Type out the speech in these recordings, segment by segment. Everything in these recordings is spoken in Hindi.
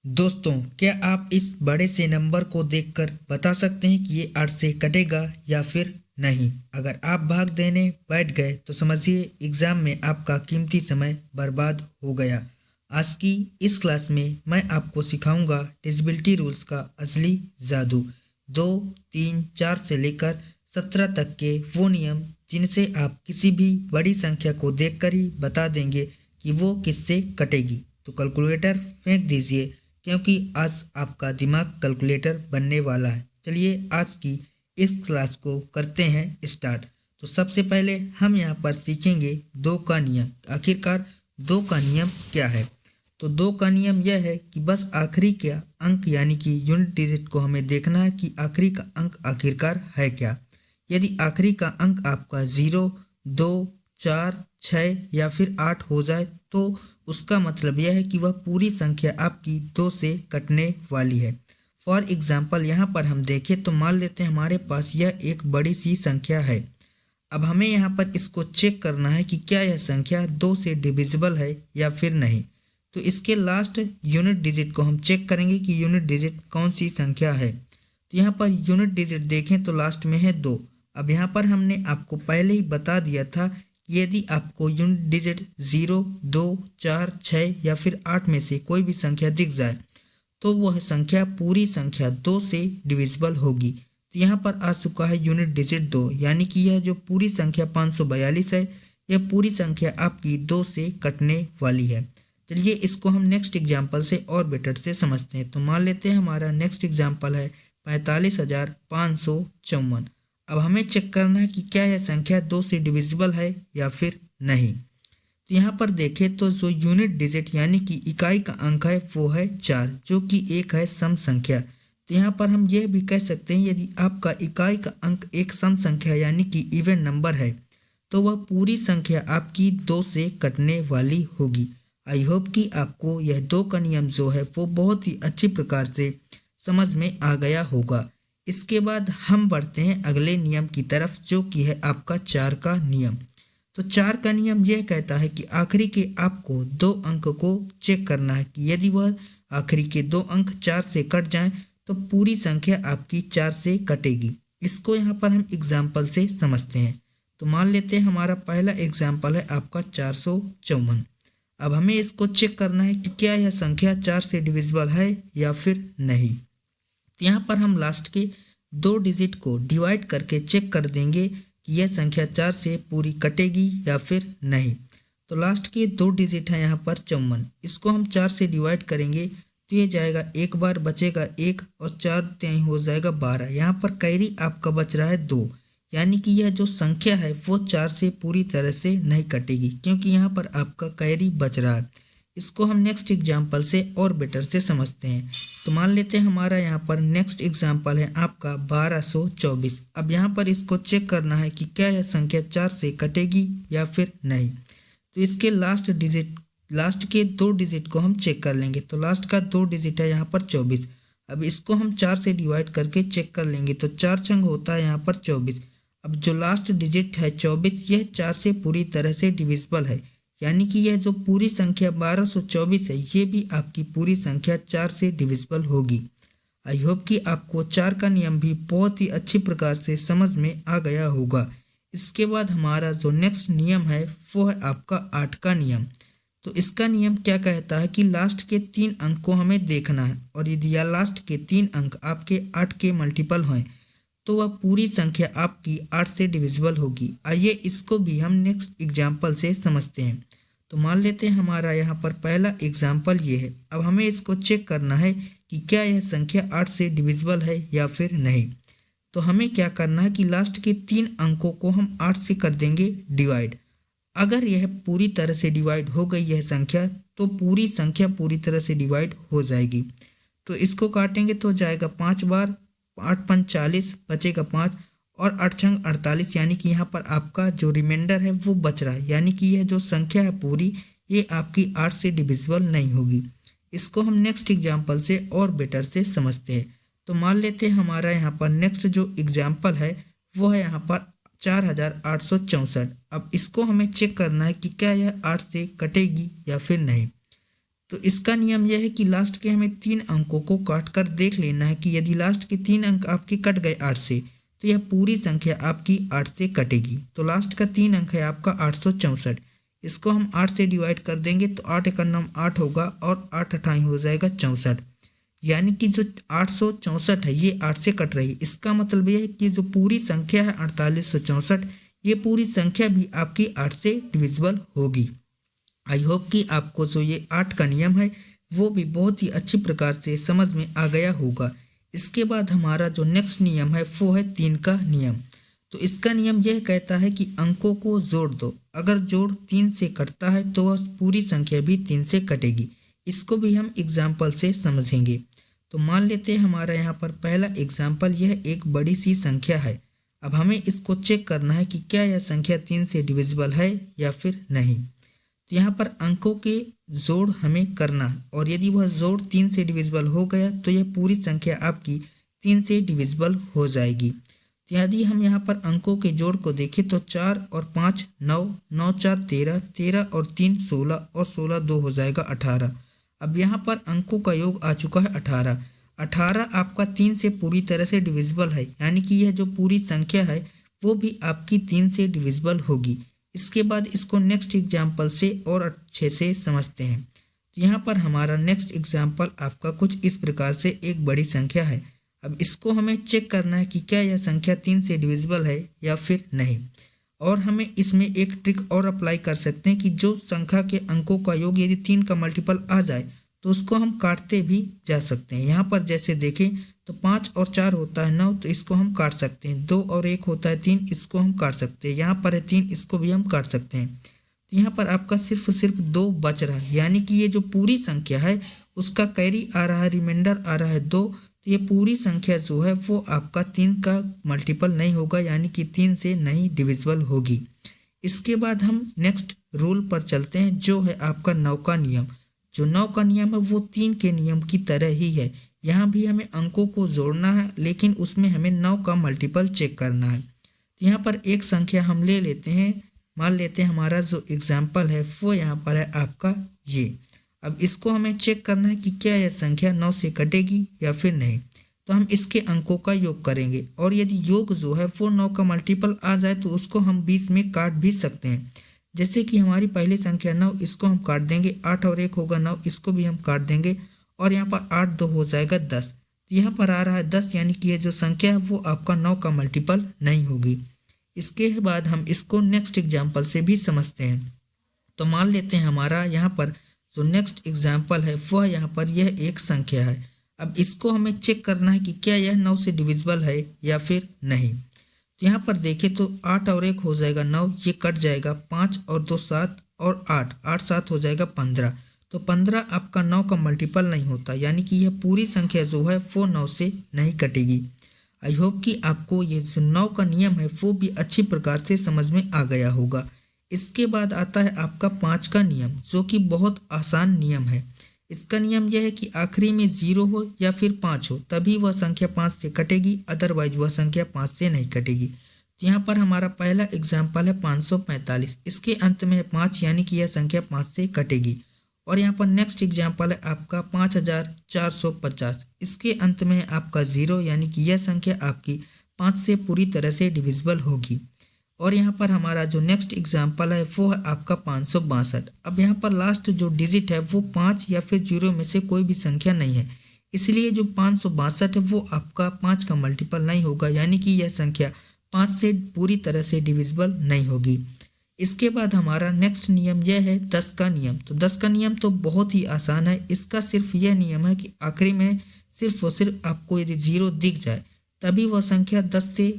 दोस्तों, क्या आप इस बड़े से नंबर को देखकर बता सकते हैं कि ये 8 से कटेगा या फिर नहीं? अगर आप भाग देने बैठ गए तो समझिए एग्जाम में आपका कीमती समय बर्बाद हो गया। आज की इस क्लास में मैं आपको सिखाऊंगा डिसेबिलिटी रूल्स का असली जादू। 2, 3, 4 से लेकर 17 तक के वो नियम जिनसे आप किसी भी बड़ी संख्या को देखकर ही बता देंगे कि वो किससे कटेगी। तो कैलकुलेटर फेंक दीजिए, क्योंकि आज आपका दिमाग कैलकुलेटर बनने वाला है। चलिए आज की इस क्लास को करते हैं स्टार्ट। तो सबसे पहले हम यहाँ पर सीखेंगे 2 का नियम। आखिरकार 2 का नियम क्या है? तो 2 का नियम यह है कि बस आखिरी का अंक यानी कि यूनिट डिजिट को हमें देखना है कि आखिरी का अंक आखिरकार है क्या। यदि आखिरी का अंक आपका 0, 2, 4, 6 या फिर 8 हो जाए तो उसका मतलब यह है कि वह पूरी संख्या आपकी 2 से कटने वाली है। फॉर एग्जाम्पल यहाँ पर हम देखें तो मान लेते हैं हमारे पास यह एक बड़ी सी संख्या है। अब हमें यहाँ पर इसको चेक करना है कि क्या यह संख्या 2 से डिविजिबल है या फिर नहीं। तो इसके लास्ट यूनिट डिजिट को हम चेक करेंगे कि यूनिट डिजिट कौन सी संख्या है। तो यहाँ पर यूनिट डिजिट देखें तो लास्ट में है 2। अब यहाँ पर हमने आपको पहले ही बता दिया था कि यदि आपको यूनिट डिजिट 0, 2, 4, 6 या फिर 8 में से कोई भी संख्या दिख जाए तो वह संख्या पूरी संख्या 2 से डिविजिबल होगी। तो यहाँ पर आ चुका है यूनिट डिजिट 2, यानी कि यह जो पूरी संख्या 542 है, यह पूरी संख्या आपकी 2 से कटने वाली है। चलिए इसको हम नेक्स्ट एग्जाम्पल से और बेटर से समझते हैं। तो मान लेते हैं हमारा नेक्स्ट एग्जाम्पल है 45,554। अब हमें चेक करना है कि क्या यह संख्या 2 से डिविजिबल है या फिर नहीं। तो यहाँ पर देखें तो जो यूनिट डिजिट यानी कि इकाई का अंक है वो है 4, जो कि एक है सम संख्या। तो यहाँ पर हम यह भी कह सकते हैं यदि आपका इकाई का अंक एक सम संख्या यानी कि इवन नंबर है तो वह पूरी संख्या आपकी 2 से कटने वाली होगी। आई होप कि आपको यह 2 का नियम जो है वो बहुत ही अच्छी प्रकार से समझ में आ गया होगा। इसके बाद हम बढ़ते हैं अगले नियम की तरफ, जो कि है आपका 4 का नियम। तो 4 का नियम यह कहता है कि आखिरी के आपको 2 अंक को चेक करना है कि यदि वह आखिरी के 2 अंक 4 से कट जाएं तो पूरी संख्या आपकी 4 से कटेगी। इसको यहाँ पर हम एग्जाम्पल से समझते हैं। तो मान लेते हैं हमारा पहला एग्जाम्पल है आपका 454। अब हमें इसको चेक करना है कि क्या यह संख्या 4 से डिविजिबल है या फिर नहीं। तो यहाँ पर हम लास्ट के 2 डिजिट को डिवाइड करके चेक कर देंगे कि यह संख्या 4 से पूरी कटेगी या फिर नहीं। तो लास्ट के 2 डिजिट हैं यहाँ पर 54। इसको हम 4 से डिवाइड करेंगे तो ये जाएगा, एक बार बचेगा 1 और 4 त्याई हो जाएगा 12। यहाँ पर कैरी आपका बच रहा है 2, यानी कि यह जो संख्या है वो 4 से पूरी तरह से नहीं कटेगी, क्योंकि यहाँ पर आपका कैरी बच रहा है। इसको हम नेक्स्ट एग्जाम्पल से और बेटर से समझते हैं। तो मान लेते हैं हमारा यहाँ पर नेक्स्ट एग्जाम्पल है आपका 1224। अब यहाँ पर इसको चेक करना है कि क्या यह संख्या 4 से कटेगी या फिर नहीं। तो इसके लास्ट के 2 डिजिट को हम चेक कर लेंगे। तो लास्ट का 2 डिजिट है यहाँ पर 24। अब इसको हम 4 से डिवाइड करके चेक कर लेंगे तो 4 छंग होता है यहाँ पर 24। अब जो लास्ट डिजिट है 24, यह 4 से पूरी तरह से डिविजिबल है, यानी कि यह जो पूरी संख्या 1224 है ये भी आपकी पूरी संख्या 4 से डिविजिबल होगी। आई होप कि आपको 4 का नियम भी बहुत ही अच्छी प्रकार से समझ में आ गया होगा। इसके बाद हमारा जो नेक्स्ट नियम है वो है आपका 8 का नियम। तो इसका नियम क्या कहता है कि लास्ट के 3 अंक को हमें देखना है, और यदि यह लास्ट के 3 अंक आपके 8 के मल्टीपल हैं तो वह पूरी संख्या आपकी 8 से डिविजिबल होगी। आइए इसको भी हम नेक्स्ट एग्जाम्पल से समझते हैं। तो मान लेते हैं हमारा यहाँ पर पहला एग्जाम्पल ये है। अब हमें इसको चेक करना है कि क्या यह संख्या 8 से डिविजिबल है या फिर नहीं। तो हमें क्या करना है कि लास्ट के 3 अंकों को हम 8 से कर देंगे डिवाइड। अगर यह पूरी तरह से डिवाइड हो गई यह संख्या तो पूरी संख्या पूरी तरह से डिवाइड हो जाएगी। तो इसको काटेंगे तो जाएगा 5 बार, 8 पंच 40, बचेगा 5 और 8 छंग 48, यानी कि यहाँ पर आपका जो रिमाइंडर है वो बच रहा है, यानी कि यह जो संख्या है पूरी ये आपकी 8 से डिविजिबल नहीं होगी। इसको हम नेक्स्ट एग्जाम्पल से और बेटर से समझते हैं। तो मान लेते हैं हमारा यहाँ पर नेक्स्ट जो एग्जाम्पल है वो है यहाँ पर 4864। अब इसको हमें चेक करना है कि क्या यह 8 से कटेगी या फिर नहीं। तो इसका नियम यह है कि लास्ट के हमें 3 अंकों को काट कर देख लेना है कि यदि लास्ट के 3 अंक आपके कट गए 8 से तो यह पूरी संख्या आपकी 8 से कटेगी। तो लास्ट का 3 अंक है आपका 864, इसको हम 8 से डिवाइड कर देंगे तो 8 एकम 8 होगा और 8 अठाई हो जाएगा 64, यानी कि जो 864 है ये 8 से कट रही है। इसका मतलब यह है कि जो पूरी संख्या है 4864, ये पूरी संख्या भी आपकी 8 से डिविजिबल होगी। आई होप कि आपको जो ये 8 का नियम है वो भी बहुत ही अच्छी प्रकार से समझ में आ गया होगा। इसके बाद हमारा जो नेक्स्ट नियम है वो है 3 का नियम। तो इसका नियम यह कहता है कि अंकों को जोड़ दो, अगर जोड़ 3 से कटता है तो वह पूरी संख्या भी 3 से कटेगी। इसको भी हम एग्जाम्पल से समझेंगे। तो मान लेते हैं हमारा यहाँ पर पहला एग्जाम्पल, यह एक बड़ी सी संख्या है। अब हमें इसको चेक करना है कि क्या यह संख्या 3 से डिविजिबल है या फिर नहीं। तो यहाँ पर अंकों के जोड़ हमें करना है और यदि वह जोड़ 3 से डिविजिबल हो गया तो यह पूरी संख्या आपकी 3 से डिविजिबल हो जाएगी। तो यदि हम यहाँ पर अंकों के जोड़ को देखें तो 4 और 5 9, 9 4 13, 13 और 3 16 और 16 2 हो जाएगा 18। अब यहाँ पर अंकों का योग आ चुका है 18। 18 आपका 3 से पूरी तरह से डिविजिबल है, यानी कि यह जो पूरी संख्या है वो भी आपकी 3 से डिविजिबल होगी। इसके बाद इसको नेक्स्ट एग्जाम्पल से और अच्छे से समझते हैं। तो यहाँ पर हमारा नेक्स्ट एग्जाम्पल आपका कुछ इस प्रकार से एक बड़ी संख्या है। अब इसको हमें चेक करना है कि क्या यह संख्या 3 से डिविजिबल है या फिर नहीं। और हमें इसमें एक ट्रिक और अप्लाई कर सकते हैं कि जो संख्या के अंकों का योग यदि 3 का मल्टीपल आ जाए तो उसको हम काटते भी जा सकते हैं। यहाँ पर जैसे देखें तो 5 और 4 होता है 9, तो इसको हम काट सकते हैं। 2 और 1 होता है 3, इसको हम काट सकते हैं। यहाँ पर है 3, इसको भी हम काट सकते हैं। तो यहाँ पर आपका सिर्फ 2 बच रहा है, यानी कि ये जो पूरी संख्या है उसका कैरी आ रहा है, रिमाइंडर आ रहा है 2। तो ये पूरी संख्या जो है वो आपका 3 का मल्टीपल नहीं होगा, यानी कि 3 से नहीं डिविजिबल होगी। इसके बाद हम नेक्स्ट रूल पर चलते हैं जो है आपका 9 का नियम। जो 9 का नियम है वो 3 के नियम की तरह ही है। यहाँ भी हमें अंकों को जोड़ना है, लेकिन उसमें हमें 9 का मल्टीपल चेक करना है। तो यहाँ पर एक संख्या हम ले लेते हैं, मान लेते हैं हमारा जो एग्जाम्पल है वो यहाँ पर है आपका ये। अब इसको हमें चेक करना है कि क्या यह संख्या 9 से कटेगी या फिर नहीं। तो हम इसके अंकों का योग करेंगे और यदि योग जो है वो 9 का मल्टीपल आ जाए तो उसको हम 20 में काट भी सकते हैं। जैसे कि हमारी पहली संख्या 9, इसको हम काट देंगे। 8 और 1 होगा 9, इसको भी हम काट देंगे और यहाँ पर 8 2 हो जाएगा 10। तो यहाँ पर आ रहा है 10, यानी कि ये जो संख्या है वो आपका 9 का मल्टीपल नहीं होगी। इसके बाद हम इसको नेक्स्ट एग्जाम्पल से भी समझते हैं। तो मान लेते हैं हमारा यहाँ पर जो नेक्स्ट एग्जाम्पल है वह यहाँ पर यह एक संख्या है। अब इसको हमें चेक करना है कि क्या यह 9 से डिविजिबल है या फिर नहीं। तो यहाँ पर देखें तो 8 और 1 हो जाएगा 9, ये कट जाएगा। 5 और 2 7 और 8, 8 7 हो जाएगा 15। तो 15 आपका 9 का मल्टीपल नहीं होता, यानी कि यह पूरी संख्या जो है वो 9 से नहीं कटेगी। आई होप कि आपको ये जो 9 का नियम है वो भी अच्छी प्रकार से समझ में आ गया होगा। इसके बाद आता है आपका 5 का नियम, जो कि बहुत आसान नियम है। इसका नियम यह है कि आखिरी में 0 हो या फिर 5 हो तभी वह संख्या 5 से कटेगी, अदरवाइज वह संख्या 5 से नहीं कटेगी। तो यहाँ पर हमारा पहला एग्जाम्पल है 545, इसके अंत में है 5, यानी कि यह संख्या 5 से कटेगी। और यहाँ पर नेक्स्ट एग्जाम्पल है आपका 5450, इसके अंत में है आपका 0, यानी कि यह संख्या आपकी 5 से पूरी तरह से डिविजिबल होगी। और यहाँ पर हमारा जो नेक्स्ट एग्जाम्पल है वो है आपका 562। अब यहाँ पर लास्ट जो डिजिट है वो 5 या फिर 0 में से कोई भी संख्या नहीं है, इसलिए जो 562 है वो आपका 5 का मल्टीपल नहीं होगा, यानी कि यह संख्या 5 से पूरी तरह से डिविजिबल नहीं होगी। इसके बाद हमारा नेक्स्ट नियम यह है 10 का नियम। तो 10 का नियम तो बहुत ही आसान है। इसका सिर्फ यह नियम है कि आखिरी में सिर्फ और सिर्फ आपको यदि 0 दिख जाए तभी वह संख्या 10 से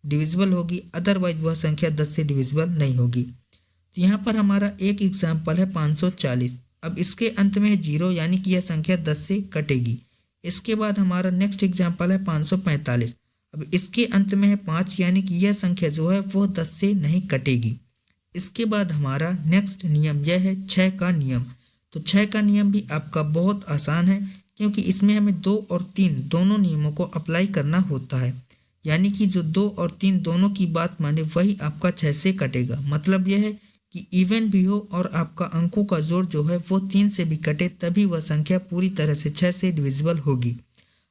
डिविजिबल होगी, अदरवाइज वह संख्या 10 से डिविजिबल नहीं होगी। तो यहाँ पर हमारा एक एग्जाम्पल है 540। अब इसके अंत में है 0, यानी कि यह संख्या 10 से कटेगी। इसके बाद हमारा नेक्स्ट एग्जाम्पल है 545। अब इसके अंत में है 5, यानी कि यह संख्या जो है वो 10 से नहीं कटेगी। इसके बाद हमारा नेक्स्ट नियम यह है 6 का नियम। तो 6 का नियम भी आपका बहुत आसान है, क्योंकि इसमें हमें 2 और 3 दोनों नियमों को अप्लाई करना होता है, यानी कि जो 2 और 3 दोनों की बात माने वही आपका 6 से कटेगा। मतलब यह है कि इवन भी हो और आपका अंकों का जोड़ जो है वो 3 से भी कटे, तभी वह संख्या पूरी तरह से 6 से डिविजिबल होगी।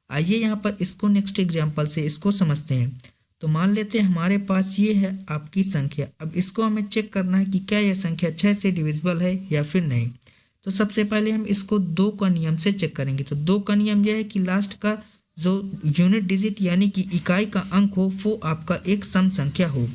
आइए यहाँ पर इसको नेक्स्ट एग्जाम्पल से इसको समझते हैं। तो मान लेते हैं हमारे पास ये है आपकी संख्या। अब इसको हमें चेक करना है कि क्या यह संख्या 6 से डिविजिबल है या फिर नहीं। तो सबसे पहले हम इसको 2 का नियम से चेक करेंगे। तो 2 का नियम यह है कि लास्ट का जो यूनिट डिजिट यानी कि इकाई का अंक हो वो आपका एक सम संख्या हो।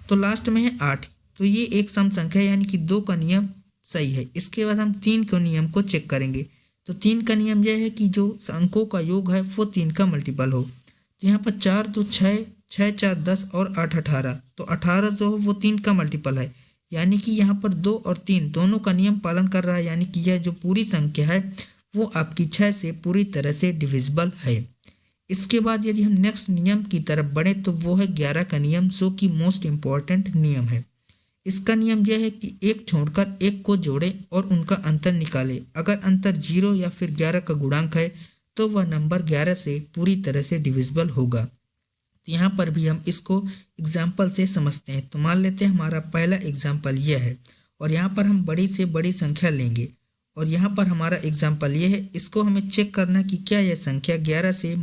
तो लास्ट में है 8, तो ये एक सम संख्या यानी कि 2 का नियम सही है। इसके बाद हम 3 के नियम को चेक करेंगे। तो 3 का नियम यह है कि जो अंकों का योग है वो 3 का मल्टीपल हो। तो यहाँ पर 4 2 6, 6 4 10 और 8 18। तो 18 जो हो वो 3 का मल्टीपल है, यानी कि यहाँ पर 2 और 3 दोनों का नियम पालन कर रहा है, यानी कि यह जो पूरी संख्या है वो आपकी 6 से पूरी तरह से डिविजिबल है। इसके बाद यदि हम नेक्स्ट नियम की तरफ बढ़े तो वो है 11 का नियम, जो कि मोस्ट इम्पॉर्टेंट नियम है। इसका नियम यह है कि एक छोड़कर एक को जोड़े और उनका अंतर निकाले। अगर अंतर 0 या फिर 11 का गुणांक है तो वह नंबर 11 से पूरी तरह से डिविजिबल होगा। तो यहाँ पर भी हम इसको एग्जाम्पल से समझते हैं। तो मान लेते हैं हमारा पहला एग्जाम्पल यह है और यहाँ पर हम बड़ी से बड़ी संख्या लेंगे और यहाँ पर हमारा एग्जाम्पल ये है। इसको हमें चेक करना कि क्या यह संख्या 11 से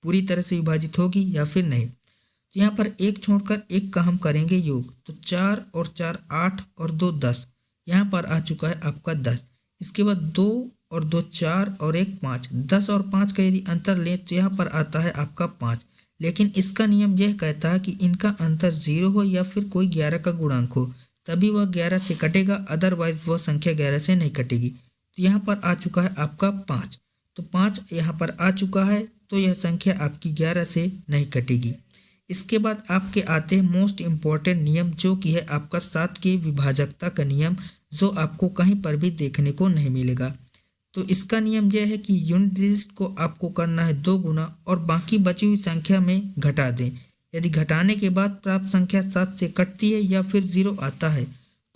पूरी तरह से विभाजित होगी या फिर नहीं। तो यहाँ पर एक छोड़कर एक का हम करेंगे योग। तो 4 और 4 8 और 2 10, यहाँ पर आ चुका है आपका 10। इसके बाद 2 और 2 4 और 1 5, 10 और 5 का यदि अंतर लें तो यहाँ पर आता है आपका 5। लेकिन इसका नियम यह कहता है कि इनका अंतर 0 हो या फिर कोई 11 का गुणांक हो, तभी वह 11 से कटेगा, अदरवाइज वह संख्या 11 से नहीं कटेगी। तो यहाँ पर आ चुका है आपका 5। तो 5 यहाँ पर आ चुका है, तो यह संख्या आपकी 11 से नहीं कटेगी। इसके बाद आपके आते हैं मोस्ट इम्पॉर्टेंट नियम, जो कि है आपका 7 की विभाजकता का नियम, जो आपको कहीं पर भी देखने को नहीं मिलेगा। तो इसका नियम यह है कि यूनिट डिजिट को आपको करना है 2 गुना और बाकी बची हुई संख्या में घटा दें। यदि घटाने के बाद प्राप्त संख्या 7 से कटती है या फिर 0 आता है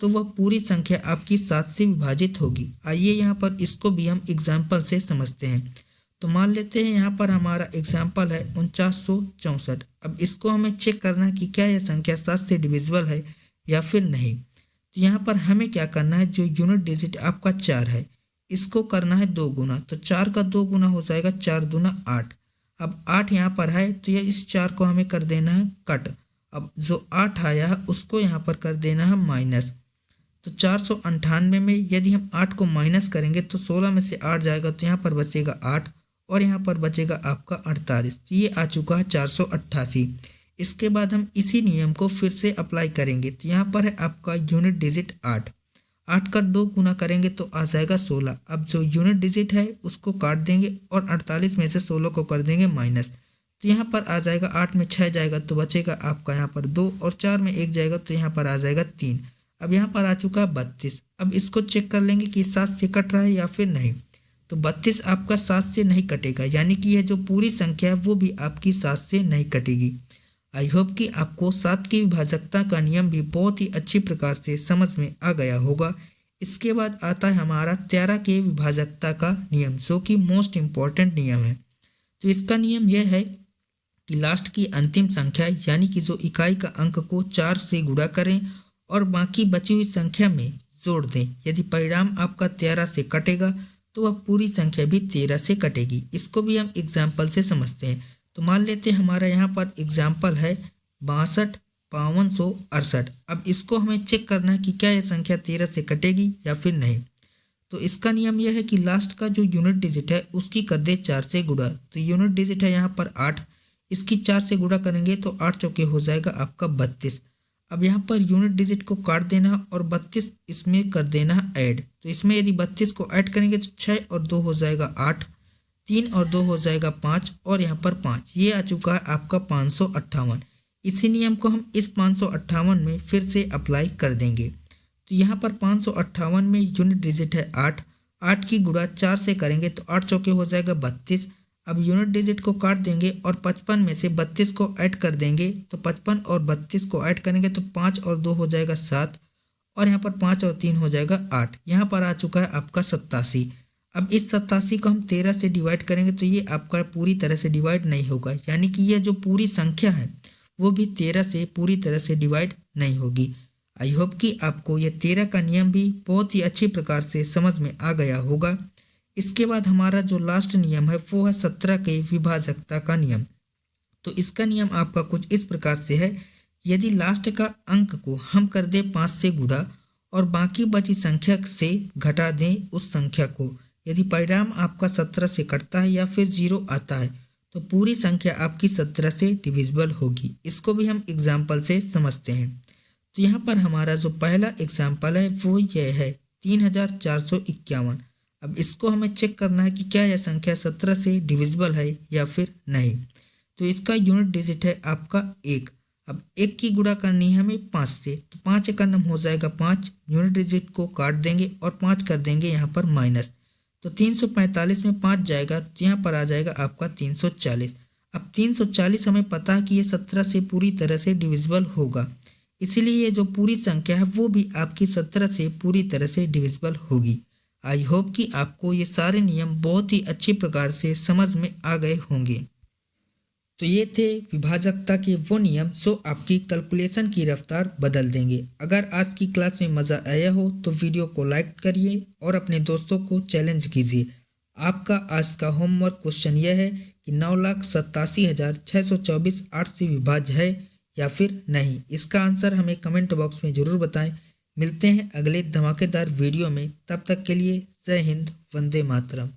तो वह पूरी संख्या आपकी 7 से विभाजित होगी। आइए यहाँ पर इसको भी हम एग्जाम्पल से समझते हैं। तो मान लेते हैं यहाँ पर हमारा एग्जाम्पल है 4964। अब इसको हमें चेक करना है कि क्या यह संख्या 7 से डिविजिबल है या फिर नहीं। तो यहाँ पर हमें क्या करना है, जो यूनिट डिजिट आपका 4 है इसको करना है 2 गुना। तो 4 का 2 गुना हो जाएगा 4 दूना 8। अब 8 यहाँ पर है तो यह इस 4 को हमें कर देना है कट। अब जो 8 आया है उसको यहाँ पर कर देना है माइनस। तो 498 में यदि हम 8 को माइनस करेंगे तो 16 में से 8 जाएगा, तो यहाँ पर बचेगा 8 और यहाँ पर बचेगा आपका 48। तो ये आ चुका है 488। इसके बाद हम इसी नियम को फिर से अप्लाई करेंगे। तो यहाँ पर है आपका यूनिट डिजिट 8। 8 का 2 गुना करेंगे तो आ जाएगा 16। अब जो यूनिट डिजिट है उसको काट देंगे और 48 में से 16 को कर देंगे माइनस। तो यहाँ पर आ जाएगा 8 में 6 जाएगा तो बचेगा आपका यहाँ पर 2 और 4 में 1 जाएगा तो यहाँ पर आ जाएगा 3। अब यहाँ पर आ चुका है 32। अब इसको चेक कर लेंगे कि 7 से कट रहा है या फिर नहीं। तो 32 आपका 7 से नहीं कटेगा, यानी कि यह जो पूरी संख्या है वो भी आपकी 7 से नहीं कटेगी। आई होप कि आपको 7 की विभाजकता का नियम भी बहुत ही अच्छी प्रकार से समझ में आ गया होगा। इसके बाद आता है हमारा 13 के विभाजकता का नियम, जो कि मोस्ट इम्पॉर्टेंट नियम है। तो इसका नियम यह है कि लास्ट की अंतिम संख्या यानी कि जो इकाई का अंक को 4 से गुणा करें और बाकी बची हुई संख्या में जोड़ दें। यदि परिणाम आपका 13 से कटेगा तो वह पूरी संख्या भी 13 से कटेगी। इसको भी हम एग्जाम्पल से समझते हैं। तो मान लेते हैं हमारा यहाँ पर एग्जाम्पल है 62 5268। अब इसको हमें चेक करना है कि क्या यह संख्या 13 से कटेगी या फिर नहीं। तो इसका नियम यह है कि लास्ट का जो यूनिट डिजिट है उसकी कर दे 4 से गुणा। तो यूनिट डिजिट है यहाँ पर 8, इसकी 4 से गुणा करेंगे तो 8 चौके हो जाएगा आपका 32। अब यहाँ पर यूनिट डिजिट को काट देना और 32 इसमें कर देना ऐड। तो इसमें यदि 32 को ऐड करेंगे तो 6 और 2 हो जाएगा 8, 3 और 2 हो जाएगा 5 और यहाँ पर 5। ये आ चुका है आपका 558। इसी नियम को हम इस 558 में फिर से अप्लाई कर देंगे। तो यहाँ पर 558 में यूनिट डिजिट है 8, 8 की गुणा 4 से करेंगे तो 8 चौके हो जाएगा 32। अब यूनिट डिजिट को काट देंगे और 55 में से 32 को ऐड कर देंगे। तो 55 और 32 को ऐड करेंगे तो 5 और 2 हो जाएगा 7 और यहाँ पर 5 और 3 हो जाएगा 8। यहाँ पर आ चुका है आपका 87। अब इस 87 को हम 13 से डिवाइड करेंगे तो ये आपका पूरी तरह से डिवाइड नहीं होगा, यानी कि यह जो पूरी संख्या है वो भी 13 से पूरी तरह से डिवाइड नहीं होगी। आई होप कि आपको यह 13 का नियम भी बहुत ही अच्छी प्रकार से समझ में आ गया होगा। इसके बाद हमारा जो लास्ट नियम है वो है 17 के विभाजकता का नियम। तो इसका नियम आपका कुछ इस प्रकार से है, यदि लास्ट का अंक को हम कर दें 5 से गुणा और बाकी बची संख्या से घटा दें उस संख्या को, यदि परिणाम आपका 17 से कटता है या फिर 0 आता है तो पूरी संख्या आपकी 17 से डिविजिबल होगी। इसको भी हम एग्जाम्पल से समझते हैं। तो यहाँ पर हमारा जो पहला एग्जाम्पल है वो यह है 3451। अब इसको हमें चेक करना है कि क्या यह संख्या 17 से डिविजिबल है या फिर नहीं। तो इसका यूनिट डिजिट है आपका 1। अब 1 की गुणा करनी है हमें 5 से, तो 5 का नंबर हो जाएगा 5। यूनिट डिजिट को काट देंगे और 5 कर देंगे यहाँ पर माइनस, तो 345 में 5 जाएगा तो यहाँ पर आ जाएगा आपका 340। अब 340 हमें पता है कि ये 17 से पूरी तरह से डिविजिबल होगा, इसलिए ये जो पूरी संख्या है वो भी आपकी 17 से पूरी तरह से डिविजिबल होगी। आई होप कि आपको ये सारे नियम बहुत ही अच्छी प्रकार से समझ में आ गए होंगे। तो ये थे विभाजकता के वो नियम जो आपकी कैलकुलेशन की रफ्तार बदल देंगे। अगर आज की क्लास में मज़ा आया हो तो वीडियो को लाइक करिए और अपने दोस्तों को चैलेंज कीजिए। आपका आज का होमवर्क क्वेश्चन यह है कि 9,87,624 8 से विभाज्य है या फिर नहीं। इसका आंसर हमें कमेंट बॉक्स में ज़रूर बताएं। मिलते हैं अगले धमाकेदार वीडियो में, तब तक के लिए जय हिंद, वंदे मातरम।